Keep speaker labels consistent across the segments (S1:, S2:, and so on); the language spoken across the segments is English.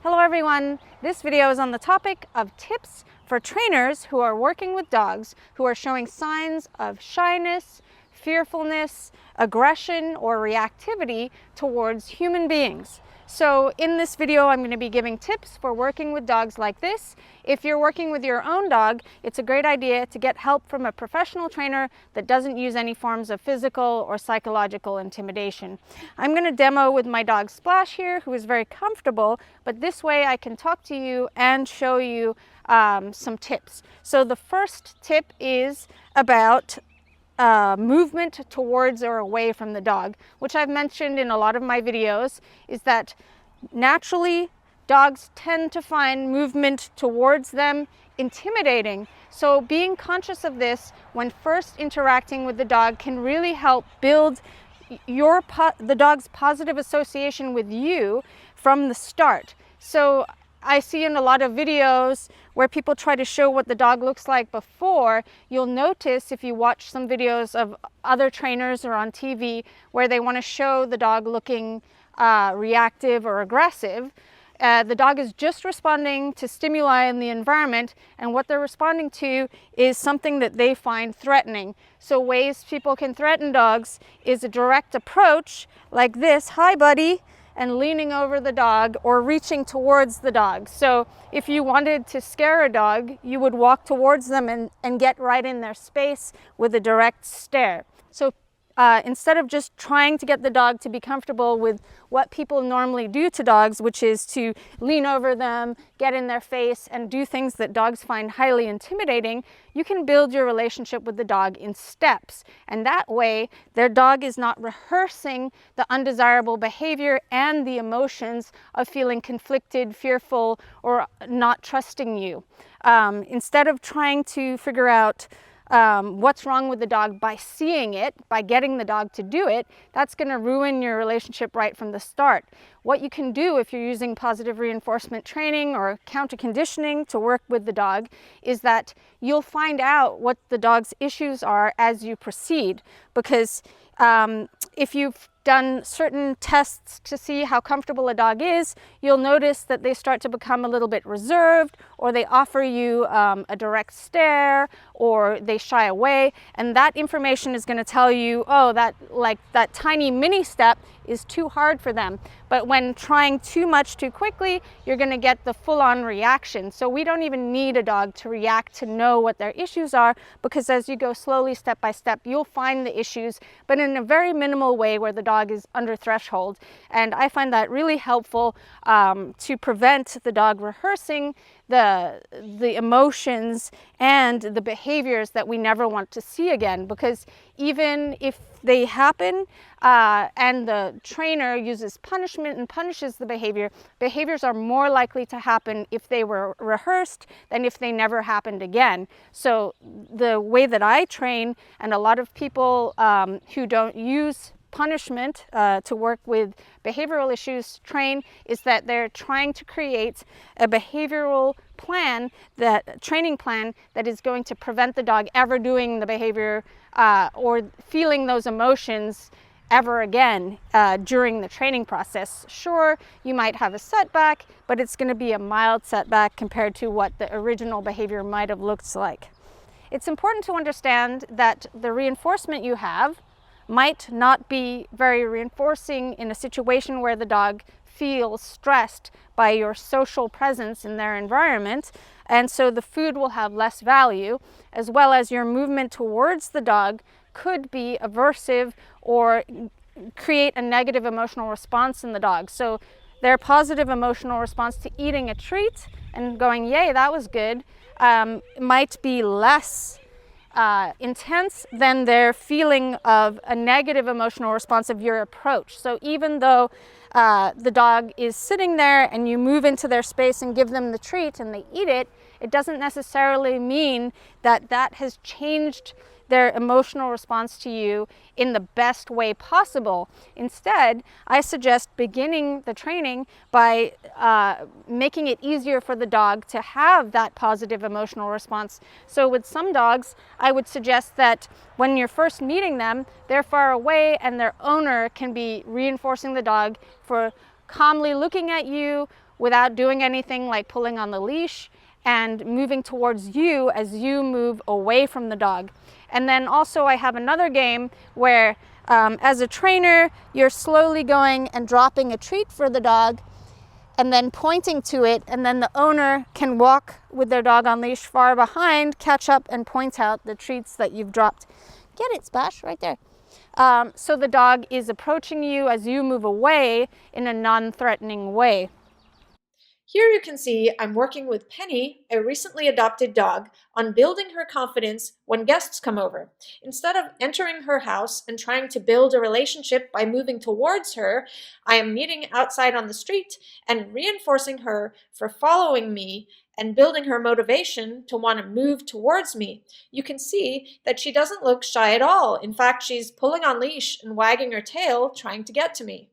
S1: Hello everyone, this video is on the topic of tips for trainers who are working with dogs who are showing signs of shyness, fearfulness, aggression, or reactivity towards human beings. So in this video, I'm going to be giving tips for working with dogs like this. If you're working with your own dog, it's a great idea to get help from a professional trainer that doesn't use any forms of physical or psychological intimidation. I'm going to demo with my dog Splash here, who is very comfortable, but this way I can talk to you and show you some tips. So the first tip is about movement towards or away from the dog, which I've mentioned in a lot of my videos, is that naturally dogs tend to find movement towards them intimidating. So being conscious of this when first interacting with the dog can really help build the dog's positive association with you from the start. So I see in a lot of videos where people try to show what the dog looks like before. You'll notice if you watch some videos of other trainers or on TV where they want to show the dog looking reactive or aggressive, the dog is just responding to stimuli in the environment, and what they're responding to is something that they find threatening. So ways people can threaten dogs is a direct approach like this, "Hi buddy," and leaning over the dog or reaching towards the dog. So if you wanted to scare a dog, you would walk towards them and get right in their space with a direct stare. So instead of just trying to get the dog to be comfortable with what people normally do to dogs, which is to lean over them, get in their face, and do things that dogs find highly intimidating, you can build your relationship with the dog in steps. And that way, their dog is not rehearsing the undesirable behavior and the emotions of feeling conflicted, fearful, or not trusting you. Instead of trying to figure out what's wrong with the dog by seeing it, by getting the dog to do it, that's going to ruin your relationship right from the start. What you can do if you're using positive reinforcement training or counter conditioning to work with the dog is that you'll find out what the dog's issues are as you proceed, because if you've done certain tests to see how comfortable a dog is, you'll notice that they start to become a little bit reserved, or they offer you a direct stare, or they shy away, and that information is going to tell you, oh, that tiny mini step is too hard for them. But when trying too much too quickly, you're going to get the full-on reaction. So we don't even need a dog to react to know what their issues are, because as you go slowly, step by step, you'll find the issues, but in a very minimal way where the dog is under threshold. And I find that really helpful to prevent the dog rehearsing the emotions and the behaviors that we never want to see again, because even if they happen and the trainer uses punishment and punishes the behaviors are more likely to happen if they were rehearsed than if they never happened again. So the way that I train, and a lot of people who don't use punishment to work with behavioral issues train, is that they're trying to create a behavioral plan, that training plan that is going to prevent the dog ever doing the behavior or feeling those emotions ever again during the training process. Sure, you might have a setback, but it's going to be a mild setback compared to what the original behavior might have looked like. It's important to understand that the reinforcement you have might not be very reinforcing in a situation where the dog feels stressed by your social presence in their environment, and so the food will have less value, as well as your movement towards the dog could be aversive or create a negative emotional response in the dog. So their positive emotional response to eating a treat and going, yay, that was good, might be less intense than their feeling of a negative emotional response of your approach. So even though the dog is sitting there and you move into their space and give them the treat and they eat it, it doesn't necessarily mean that that has changed their emotional response to you in the best way possible. Instead, I suggest beginning the training by making it easier for the dog to have that positive emotional response. So with some dogs, I would suggest that when you're first meeting them, they're far away and their owner can be reinforcing the dog for calmly looking at you without doing anything like pulling on the leash, and moving towards you as you move away from the dog. And then also I have another game where as a trainer, you're slowly going and dropping a treat for the dog and then pointing to it, and then the owner can walk with their dog on leash far behind, catch up and point out the treats that you've dropped. Get it, Splash, right there. So the dog is approaching you as you move away in a non-threatening way.
S2: Here you can see I'm working with Penny, a recently adopted dog, on building her confidence when guests come over. Instead of entering her house and trying to build a relationship by moving towards her, I am meeting outside on the street and reinforcing her for following me and building her motivation to want to move towards me. You can see that she doesn't look shy at all. In fact, she's pulling on leash and wagging her tail, trying to get to me.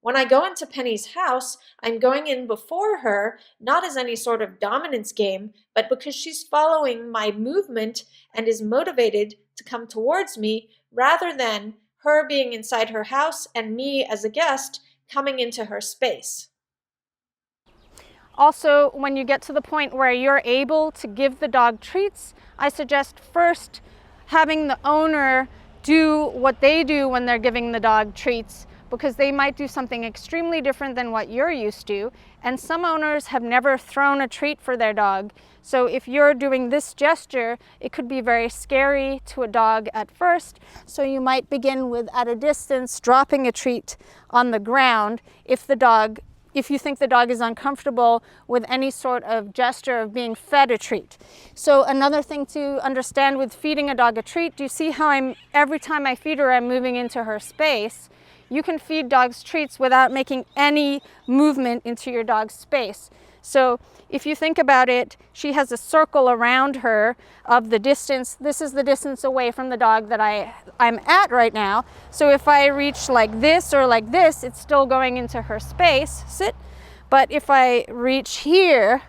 S2: When I go into Penny's house, I'm going in before her, not as any sort of dominance game, but because she's following my movement and is motivated to come towards me, rather than her being inside her house and me as a guest coming into her space.
S1: Also, when you get to the point where you're able to give the dog treats, I suggest first having the owner do what they do when they're giving the dog treats, because they might do something extremely different than what you're used to. And some owners have never thrown a treat for their dog. So if you're doing this gesture, it could be very scary to a dog at first. So you might begin with, at a distance, dropping a treat on the ground if you think the dog is uncomfortable with any sort of gesture of being fed a treat. So another thing to understand with feeding a dog a treat, do you see how every time I feed her, I'm moving into her space? You can feed dogs treats without making any movement into your dog's space. So if you think about it, she has a circle around her of the distance. This is the distance away from the dog that I'm at right now. So if I reach like this or like this, it's still going into her space. Sit. But if I reach here,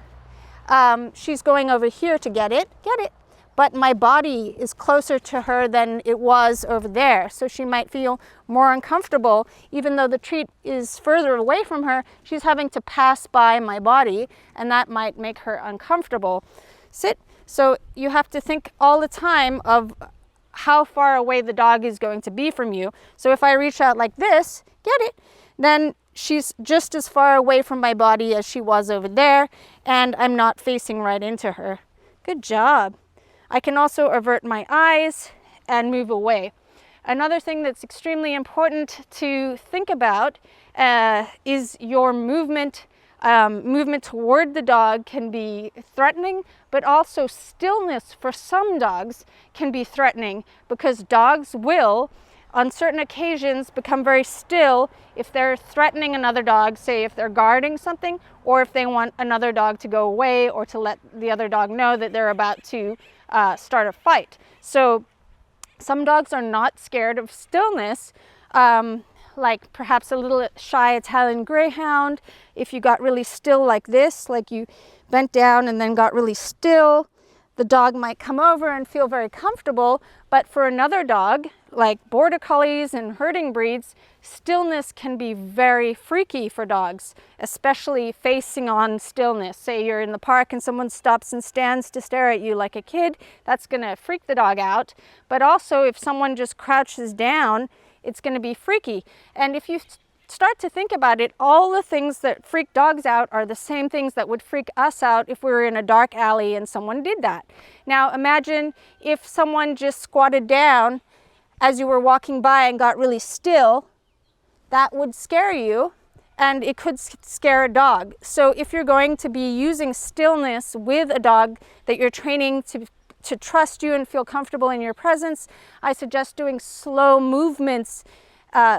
S1: she's going over here to get it. Get it. But my body is closer to her than it was over there. So she might feel more uncomfortable. Even though the treat is further away from her, she's having to pass by my body, and that might make her uncomfortable. Sit. So you have to think all the time of how far away the dog is going to be from you. So if I reach out like this, get it, then she's just as far away from my body as she was over there, and I'm not facing right into her. Good job. I can also avert my eyes and move away. Another thing that's extremely important to think about is your movement. Movement toward the dog can be threatening, but also stillness for some dogs can be threatening, because dogs will, on certain occasions, become very still if they're threatening another dog, say if they're guarding something, or if they want another dog to go away, or to let the other dog know that they're about to start a fight. So some dogs are not scared of stillness, like perhaps a little shy Italian greyhound. If you got really still like this, like you bent down and then got really still, the dog might come over and feel very comfortable. But for another dog, like border collies and herding breeds, stillness can be very freaky for dogs, especially facing on stillness. Say you're in the park and someone stops and stands to stare at you like a kid, that's going to freak the dog out. But also if someone just crouches down, it's going to be freaky. And if you start to think about it, all the things that freak dogs out are the same things that would freak us out if we were in a dark alley and someone did that. Now imagine if someone just squatted down as you were walking by and got really still. That would scare you, and it could scare a dog. So if you're going to be using stillness with a dog that you're training to trust you and feel comfortable in your presence, I suggest doing slow movements,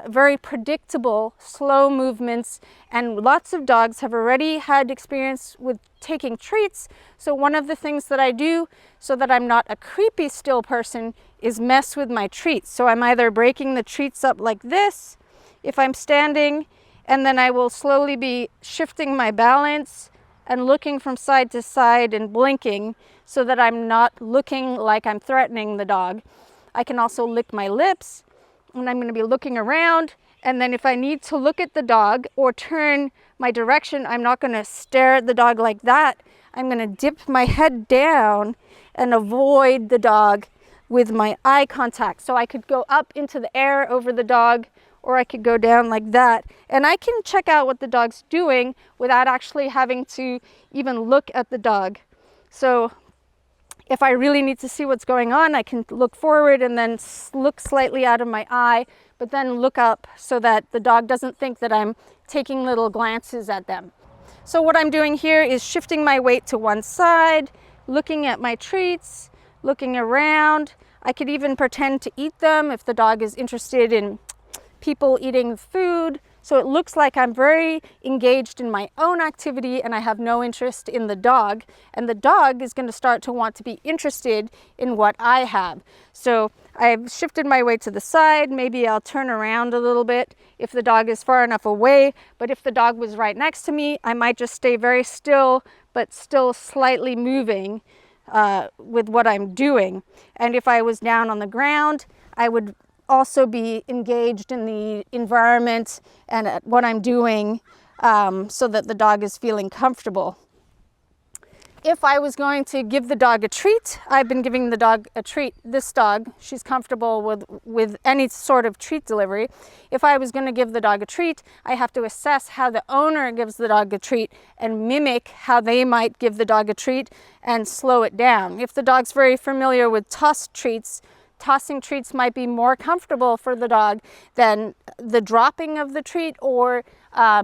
S1: very predictable slow movements. And lots of dogs have already had experience with taking treats. So one of the things that I do so that I'm not a creepy still person is mess with my treats. So I'm either breaking the treats up like this if I'm standing, and then I will slowly be shifting my balance and looking from side to side and blinking so that I'm not looking like I'm threatening the dog. I can also lick my lips, and I'm going to be looking around And then if I need to look at the dog or turn my direction, I'm not going to stare at the dog like that. I'm going to dip my head down and avoid the dog with my eye contact. So I could go up into the air over the dog, or I could go down like that. And I can check out what the dog's doing without actually having to even look at the dog. So if I really need to see what's going on, I can look forward and then look slightly out of my eye, but then look up so that the dog doesn't think that I'm taking little glances at them. So what I'm doing here is shifting my weight to one side, looking at my treats, looking around. I could even pretend to eat them if the dog is interested in people eating food. So it looks like I'm very engaged in my own activity and I have no interest in the dog. And the dog is going to start to want to be interested in what I have. So I've shifted my weight to the side. Maybe I'll turn around a little bit if the dog is far enough away. But if the dog was right next to me, I might just stay very still, but still slightly moving with what I'm doing. And if I was down on the ground, I would also be engaged in the environment and at what I'm doing so that the dog is feeling comfortable. If I was going to give the dog a treat, I've been giving the dog a treat. This dog, she's comfortable with any sort of treat delivery. If I was going to give the dog a treat, I have to assess how the owner gives the dog a treat and mimic how they might give the dog a treat and slow it down. If the dog's very familiar with tossed treats, tossing treats might be more comfortable for the dog than the dropping of the treat or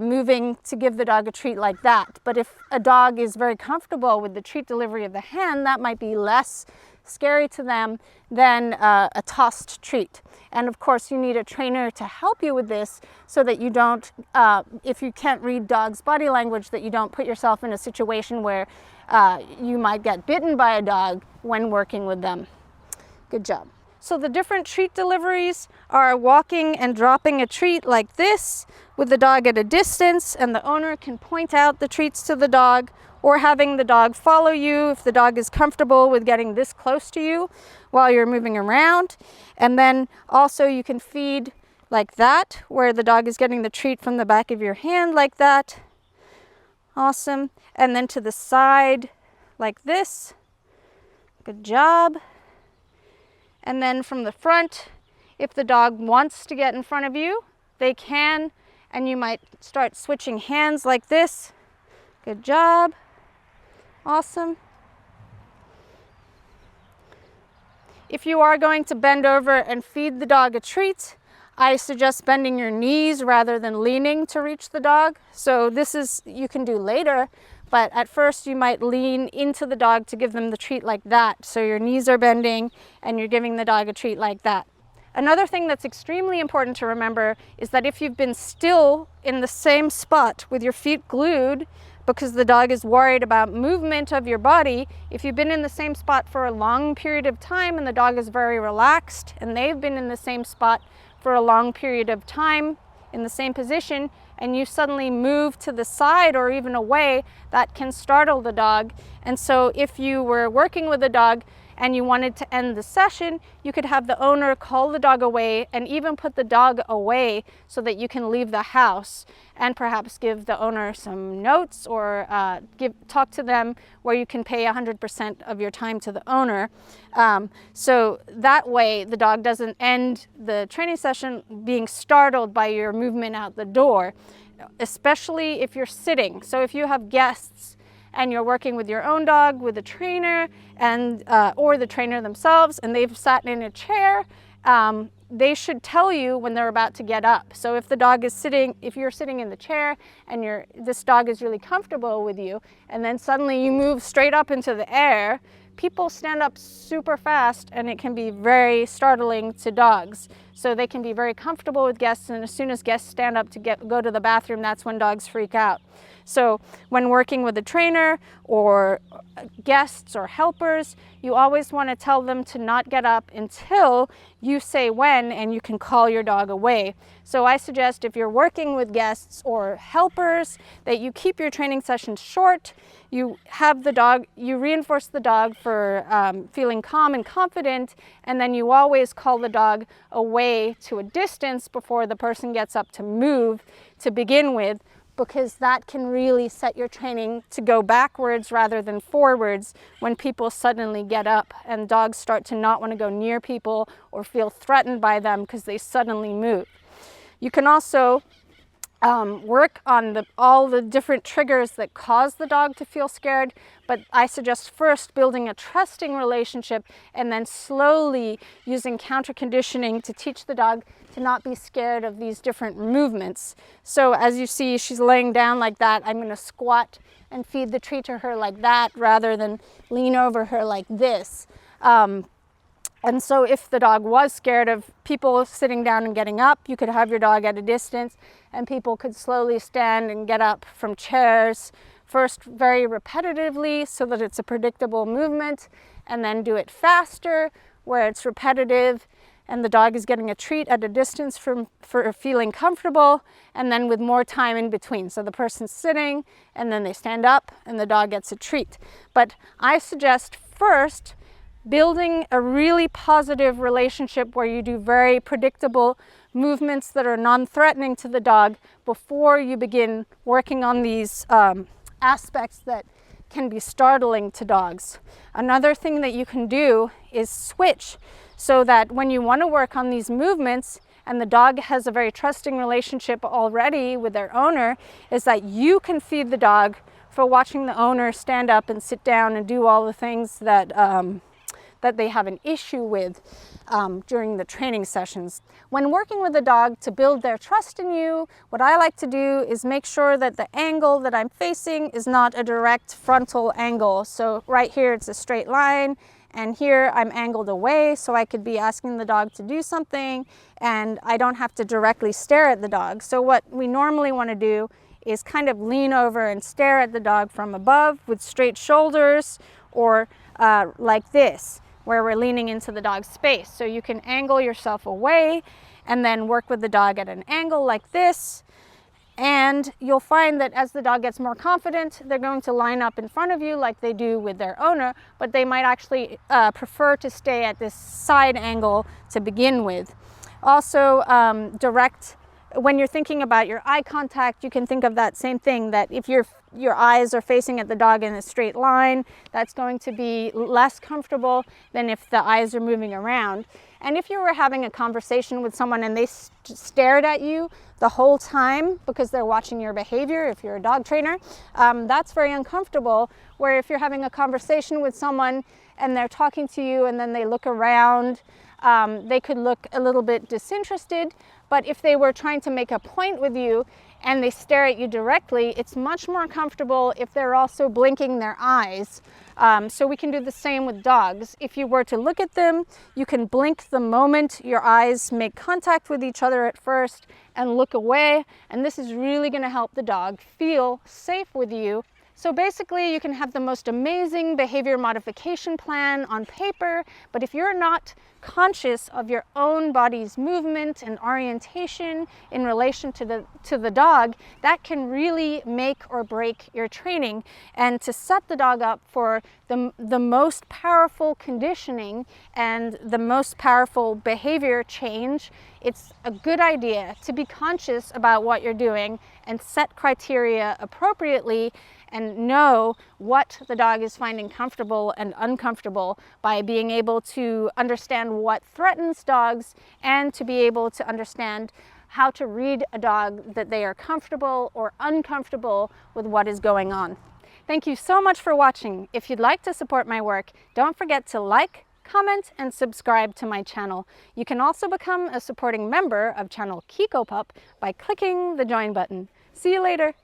S1: moving to give the dog a treat like that. But if a dog is very comfortable with the treat delivery of the hand, that might be less scary to them than a tossed treat. And of course, you need a trainer to help you with this so that you don't, if you can't read dogs' body language, that you don't put yourself in a situation where you might get bitten by a dog when working with them. Good job. So the different treat deliveries are walking and dropping a treat like this with the dog at a distance, and the owner can point out the treats to the dog, or having the dog follow you if the dog is comfortable with getting this close to you while you're moving around. And then also you can feed like that, where the dog is getting the treat from the back of your hand like that. Awesome. And then to the side like this. Good job. And then from the front, if the dog wants to get in front of you, they can, and you might start switching hands like this. Good job. Awesome. If you are going to bend over and feed the dog a treat, I suggest bending your knees rather than leaning to reach the dog. So this is, you can do later, but at first you might lean into the dog to give them the treat like that. So your knees are bending and you're giving the dog a treat like that. Another thing that's extremely important to remember is that if you've been still in the same spot with your feet glued because the dog is worried about movement of your body, if you've been in the same spot for a long period of time and the dog is very relaxed and they've been in the same spot for a long period of time in the same position, and you suddenly move to the side or even away, that can startle the dog. And so if you were working with a dog and you wanted to end the session, you could have the owner call the dog away and even put the dog away so that you can leave the house, and perhaps give the owner some notes or talk to them where you can pay 100% of your time to the owner. So that way the dog doesn't end the training session being startled by your movement out the door, especially if you're sitting. So if you have guests and you're working with your own dog, with a trainer, and or the trainer themselves, and they've sat in a chair, they should tell you when they're about to get up. So if the dog is sitting, if you're sitting in the chair and this dog is really comfortable with you, and then suddenly you move straight up into the air, people stand up super fast and it can be very startling to dogs. So they can be very comfortable with guests, and as soon as guests stand up to go to the bathroom, that's when dogs freak out. So when working with a trainer or guests or helpers, you always want to tell them to not get up until you say when, and you can call your dog away. So I suggest if you're working with guests or helpers that you keep your training sessions short. You have the dog, you reinforce the dog for feeling calm and confident, and then you always call the dog away to a distance before the person gets up to move to begin with, because that can really set your training to go backwards rather than forwards when people suddenly get up and dogs start to not want to go near people or feel threatened by them because they suddenly move. You can also work on all the different triggers that cause the dog to feel scared, but I suggest first building a trusting relationship and then slowly using counter conditioning to teach the dog to not be scared of these different movements. So as you see, she's laying down like that. I'm going to squat and feed the treat to her like that rather than lean over her like this. And so if the dog was scared of people sitting down and getting up, you could have your dog at a distance and people could slowly stand and get up from chairs, first very repetitively so that it's a predictable movement, and then do it faster where it's repetitive and the dog is getting a treat at a distance for feeling comfortable, and then with more time in between. So the person's sitting and then they stand up and the dog gets a treat. But I suggest first building a really positive relationship where you do very predictable movements that are non-threatening to the dog before you begin working on these aspects that can be startling to dogs. Another thing that you can do is switch, so that when you want to work on these movements and the dog has a very trusting relationship already with their owner, is that you can feed the dog for watching the owner stand up and sit down and do all the things that that they have an issue with during the training sessions. When working with a dog to build their trust in you, what I like to do is make sure that the angle that I'm facing is not a direct frontal angle. So right here it's a straight line, and here I'm angled away, so I could be asking the dog to do something and I don't have to directly stare at the dog. So what we normally want to do is kind of lean over and stare at the dog from above with straight shoulders, or like this, where we're leaning into the dog's space. So you can angle yourself away and then work with the dog at an angle like this. And you'll find that as the dog gets more confident, they're going to line up in front of you like they do with their owner, but they might actually prefer to stay at this side angle to begin with. Also, when you're thinking about your eye contact, you can think of that same thing, that if your eyes are facing at the dog in a straight line, that's going to be less comfortable than if the eyes are moving around. And if you were having a conversation with someone and they stared at you the whole time because they're watching your behavior, if you're a dog trainer, that's very uncomfortable. Where if you're having a conversation with someone and they're talking to you and then they look around, they could look a little bit disinterested. But if they were trying to make a point with you and they stare at you directly, it's much more comfortable if they're also blinking their eyes. So we can do the same with dogs. If you were to look at them, you can blink the moment your eyes make contact with each other at first and look away. And this is really going to help the dog feel safe with you. So basically, you can have the most amazing behavior modification plan on paper, but if you're not conscious of your own body's movement and orientation in relation to the dog, that can really make or break your training. And to set the dog up for the most powerful conditioning and the most powerful behavior change, it's a good idea to be conscious about what you're doing and set criteria appropriately and know what the dog is finding comfortable and uncomfortable by being able to understand what threatens dogs and to be able to understand how to read a dog that they are comfortable or uncomfortable with what is going on. Thank you so much for watching. If you'd like to support my work, don't forget to like, comment, and subscribe to my channel. You can also become a supporting member of channel Kiko Pup by clicking the join button. See you later.